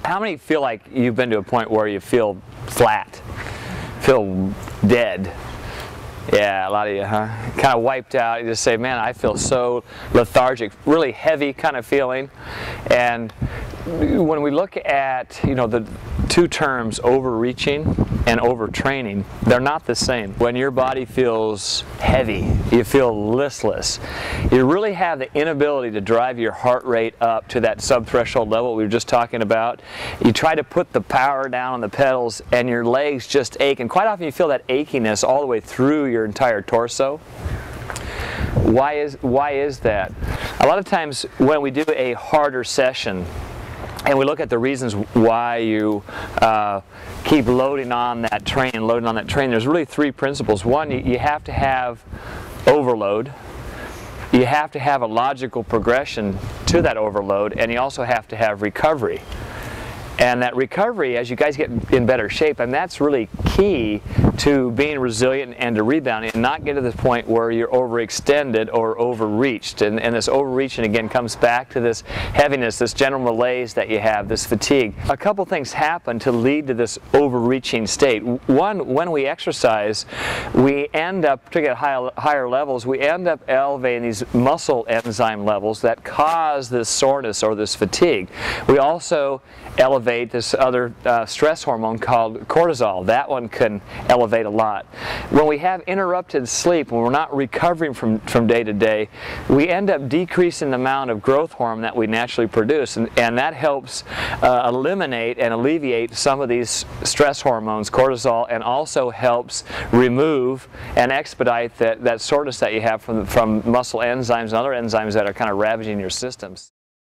How many feel like you've been to a point where you feel flat, feel dead? Yeah, a lot of you, huh? Kind of wiped out. You just say, man, I feel so lethargic, really heavy kind of feeling. And when we look at, the two terms, overreaching and overtraining, they're not the same. When your body feels heavy, you feel listless, you really have the inability to drive your heart rate up to that subthreshold level we were just talking about. You try to put the power down on the pedals and your legs just ache, and quite often you feel that achiness all the way through your entire torso. Why is that? A lot of times when we do a harder session and we look at the reasons why you keep loading on that train, there's really three principles. One, you have to have overload. You have to have a logical progression to that overload, and you also have to have recovery. And that recovery, as you guys get in better shape, and that's really key to being resilient and to rebounding and not get to the point where you're overextended or overreached. And this overreaching again comes back to this heaviness, this general malaise that you have, this fatigue. A couple things happen to lead to this overreaching state. One, when we exercise, we end up, particularly at higher levels, we end up elevating these muscle enzyme levels that cause this soreness or this fatigue. We also elevate this other stress hormone called cortisol. That one can elevate a lot. When we have interrupted sleep, when we're not recovering from day to day, we end up decreasing the amount of growth hormone that we naturally produce, and that helps eliminate and alleviate some of these stress hormones, cortisol, and also helps remove and expedite that soreness that you have from muscle enzymes and other enzymes that are kind of ravaging your systems.